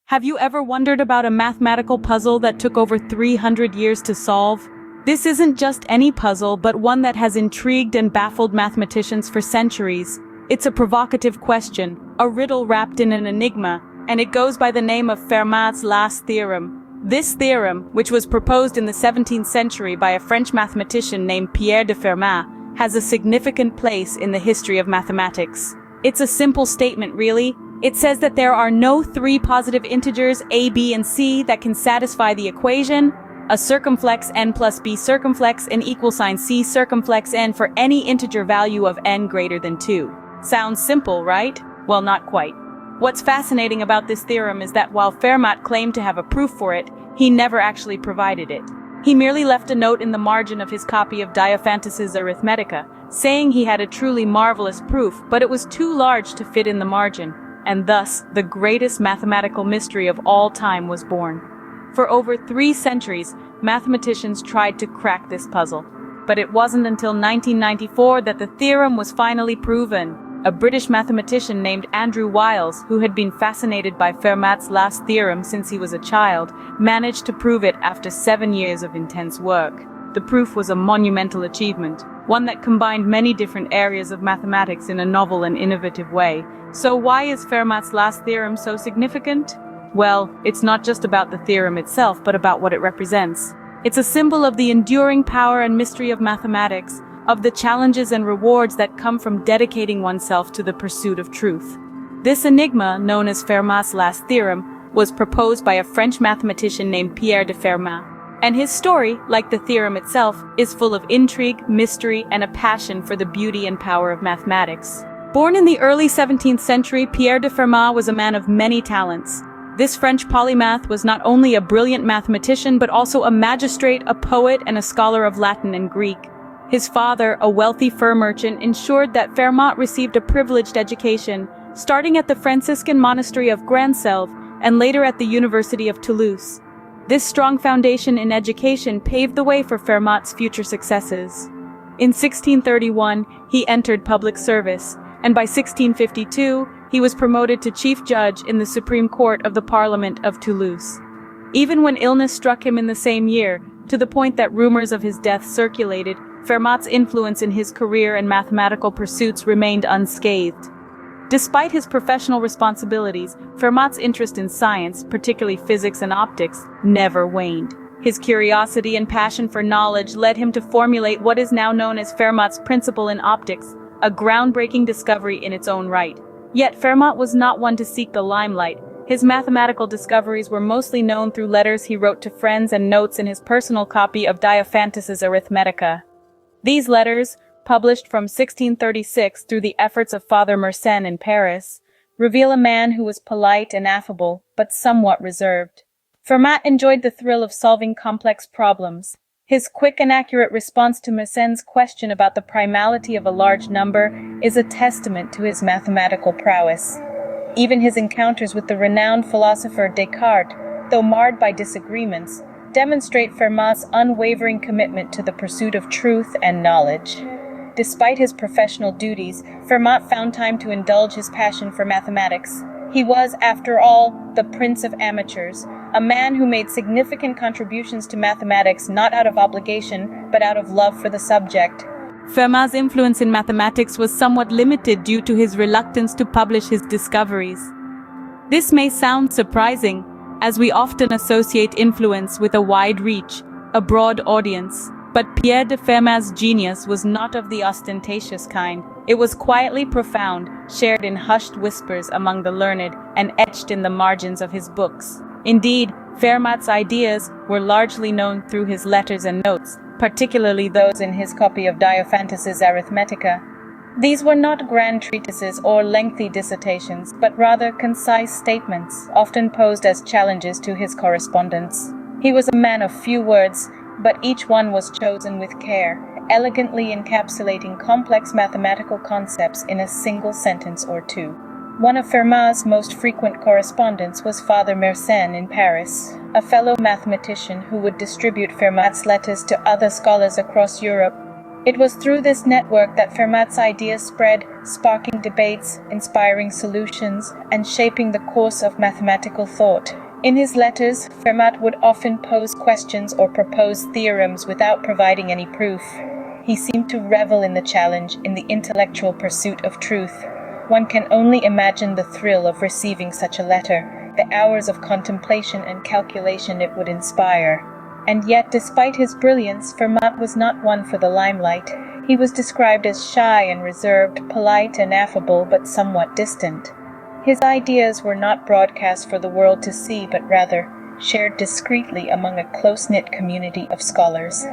Have you ever wondered about a mathematical puzzle that took over 300 years to solve? This isn't just any puzzle, but one that has intrigued and baffled mathematicians for centuries. It's a provocative question, a riddle wrapped in an enigma, and it goes by the name of Fermat's last theorem. This theorem, which was proposed in the 17th century by a French mathematician named Pierre de Fermat, has a significant place in the history of mathematics. It's a simple statement, really. It says that there are no three positive integers a, b, and c that can satisfy the equation, a circumflex n plus b circumflex n equal sign c circumflex n for any integer value of n greater than 2. Sounds simple, right? Well, not quite. What's fascinating about this theorem is that while Fermat claimed to have a proof for it, he never actually provided it. He merely left a note in the margin of his copy of Diophantus's Arithmetica, saying he had a truly marvelous proof, but it was too large to fit in the margin, and thus the greatest mathematical mystery of all time was born. For over 3 centuries, mathematicians tried to crack this puzzle, but it wasn't until 1994 that the theorem was finally proven. A British mathematician named Andrew Wiles, who had been fascinated by Fermat's last theorem since he was a child, managed to prove it after 7 years of intense work. The proof was a monumental achievement, one that combined many different areas of mathematics in a novel and innovative way. So why is Fermat's last theorem so significant? Well, it's not just about the theorem itself, but about what it represents. It's a symbol of the enduring power and mystery of mathematics, of the challenges and rewards that come from dedicating oneself to the pursuit of truth. This enigma, known as Fermat's last theorem, was proposed by a French mathematician named Pierre de Fermat. And his story, like the theorem itself, is full of intrigue, mystery, and a passion for the beauty and power of mathematics. Born in the early 17th century, Pierre de Fermat was a man of many talents. This French polymath was not only a brilliant mathematician, but also a magistrate, a poet, and a scholar of Latin and Greek. His father, a wealthy fur merchant, ensured that Fermat received a privileged education, starting at the Franciscan monastery of Grand-Selve and later at the University of Toulouse. This strong foundation in education paved the way for Fermat's future successes. In 1631, he entered public service, and by 1652, he was promoted to chief judge in the Supreme Court of the Parliament of Toulouse. Even when illness struck him in the same year, to the point that rumors of his death circulated, Fermat's influence in his career and mathematical pursuits remained unscathed. Despite his professional responsibilities, Fermat's interest in science, particularly physics and optics, never waned. His curiosity and passion for knowledge led him to formulate what is now known as Fermat's principle in optics, a groundbreaking discovery in its own right. Yet Fermat was not one to seek the limelight. His mathematical discoveries were mostly known through letters he wrote to friends and notes in his personal copy of Diophantus's Arithmetica. These letters, published from 1636 through the efforts of Father Mersenne in Paris, reveal a man who was polite and affable, but somewhat reserved. Fermat enjoyed the thrill of solving complex problems. His quick and accurate response to Mersenne's question about the primality of a large number is a testament to his mathematical prowess. Even his encounters with the renowned philosopher Descartes, though marred by disagreements, demonstrate Fermat's unwavering commitment to the pursuit of truth and knowledge. Despite his professional duties, Fermat found time to indulge his passion for mathematics. He was, after all, the prince of amateurs, a man who made significant contributions to mathematics not out of obligation, but out of love for the subject. Fermat's influence in mathematics was somewhat limited due to his reluctance to publish his discoveries. This may sound surprising, as we often associate influence with a wide reach, a broad audience. But Pierre de Fermat's genius was not of the ostentatious kind. It was quietly profound, shared in hushed whispers among the learned, and etched in the margins of his books. Indeed, Fermat's ideas were largely known through his letters and notes, particularly those in his copy of Diophantus's Arithmetica. These were not grand treatises or lengthy dissertations, but rather concise statements, often posed as challenges to his correspondents. He was a man of few words, but each one was chosen with care, elegantly encapsulating complex mathematical concepts in a single sentence or two. One of Fermat's most frequent correspondents was Father Mersenne in Paris, a fellow mathematician who would distribute Fermat's letters to other scholars across Europe. It was through this network that Fermat's ideas spread, sparking debates, inspiring solutions, and shaping the course of mathematical thought. In his letters, Fermat would often pose questions or propose theorems without providing any proof. He seemed to revel in the challenge, in the intellectual pursuit of truth. One can only imagine the thrill of receiving such a letter, the hours of contemplation and calculation it would inspire. And yet, despite his brilliance, Fermat was not one for the limelight. He was described as shy and reserved, polite and affable, but somewhat distant. His ideas were not broadcast for the world to see, but rather shared discreetly among a close-knit community of scholars.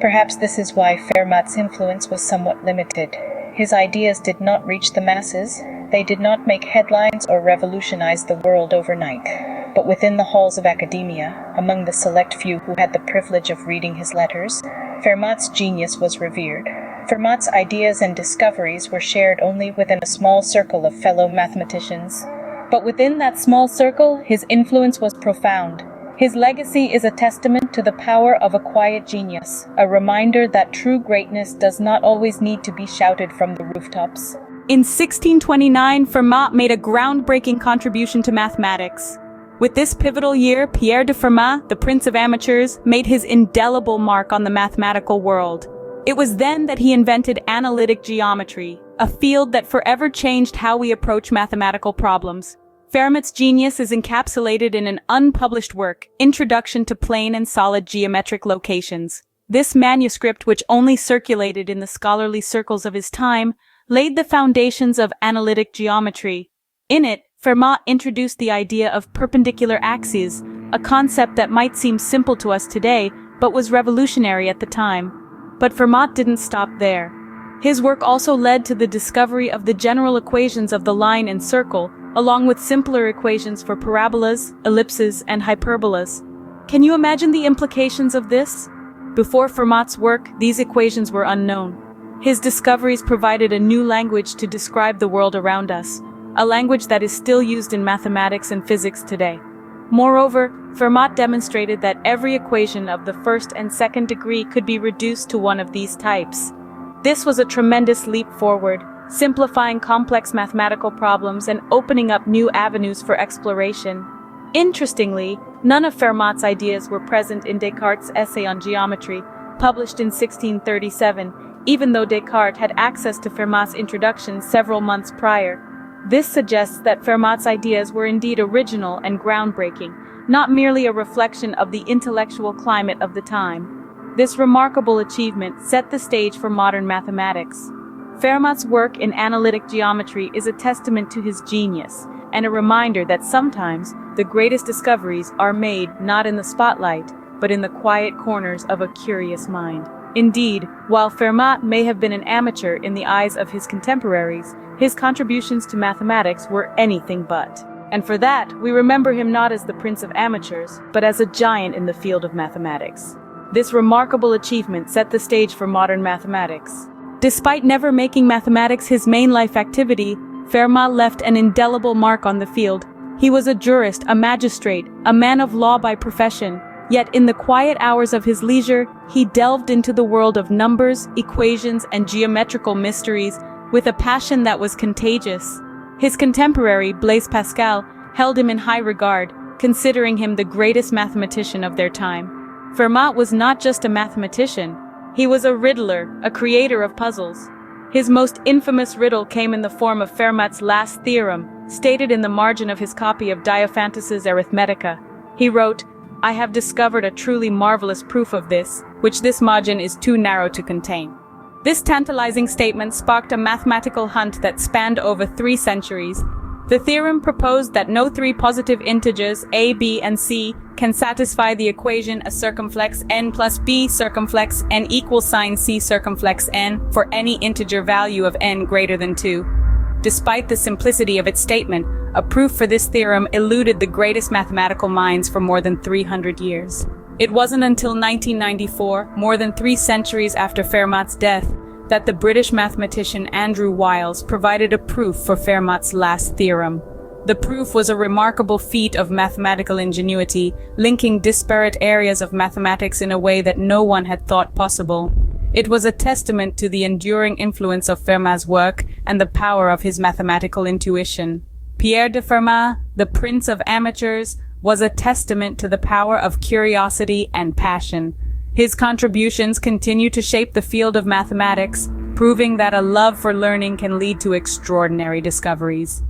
Perhaps this is why Fermat's influence was somewhat limited. His ideas did not reach the masses. They did not make headlines or revolutionize the world overnight. But within the halls of academia, among the select few who had the privilege of reading his letters, Fermat's genius was revered. Fermat's ideas and discoveries were shared only within a small circle of fellow mathematicians. But within that small circle, his influence was profound. His legacy is a testament to the power of a quiet genius, a reminder that true greatness does not always need to be shouted from the rooftops. In 1629, Fermat made a groundbreaking contribution to mathematics. With this pivotal year, Pierre de Fermat, the Prince of Amateurs, made his indelible mark on the mathematical world. It was then that he invented analytic geometry, a field that forever changed how we approach mathematical problems. Fermat's genius is encapsulated in an unpublished work, Introduction to Plane and Solid Geometric Locations. This manuscript, which only circulated in the scholarly circles of his time, laid the foundations of analytic geometry. In it, Fermat introduced the idea of perpendicular axes, a concept that might seem simple to us today, but was revolutionary at the time. But Fermat didn't stop there. His work also led to the discovery of the general equations of the line and circle, along with simpler equations for parabolas, ellipses, and hyperbolas. Can you imagine the implications of this? Before Fermat's work, these equations were unknown. His discoveries provided a new language to describe the world around us, a language that is still used in mathematics and physics today. Moreover, Fermat demonstrated that every equation of the first and second degree could be reduced to one of these types. This was a tremendous leap forward, simplifying complex mathematical problems and opening up new avenues for exploration. Interestingly, none of Fermat's ideas were present in Descartes' essay on geometry, published in 1637, even though Descartes had access to Fermat's introduction several months prior. This suggests that Fermat's ideas were indeed original and groundbreaking, not merely a reflection of the intellectual climate of the time. This remarkable achievement set the stage for modern mathematics. Fermat's work in analytic geometry is a testament to his genius, and a reminder that sometimes the greatest discoveries are made not in the spotlight, but in the quiet corners of a curious mind. Indeed, while Fermat may have been an amateur in the eyes of his contemporaries, his contributions to mathematics were anything but. And for that, we remember him not as the Prince of Amateurs, but as a giant in the field of mathematics. This remarkable achievement set the stage for modern mathematics. Despite never making mathematics his main life activity, Fermat left an indelible mark on the field. He was a jurist, a magistrate, a man of law by profession. Yet in the quiet hours of his leisure, he delved into the world of numbers, equations, and geometrical mysteries with a passion that was contagious. His contemporary, Blaise Pascal, held him in high regard, considering him the greatest mathematician of their time. Fermat was not just a mathematician. He was a riddler, a creator of puzzles. His most infamous riddle came in the form of Fermat's last theorem, stated in the margin of his copy of Diophantus's Arithmetica. He wrote, "I have discovered a truly marvelous proof of this, which this margin is too narrow to contain." This tantalizing statement sparked a mathematical hunt that spanned over 3 centuries. The theorem proposed that no 3 positive integers, a, b, and c, can satisfy the equation a circumflex n plus b circumflex n equals sine c circumflex n for any integer value of n greater than 2. Despite the simplicity of its statement, a proof for this theorem eluded the greatest mathematical minds for more than 300 years. It wasn't until 1994, more than 3 centuries after Fermat's death, that the British mathematician Andrew Wiles provided a proof for Fermat's last theorem. The proof was a remarkable feat of mathematical ingenuity, linking disparate areas of mathematics in a way that no one had thought possible. It was a testament to the enduring influence of Fermat's work and the power of his mathematical intuition. Pierre de Fermat, the prince of amateurs, was a testament to the power of curiosity and passion. His contributions continue to shape the field of mathematics, proving that a love for learning can lead to extraordinary discoveries.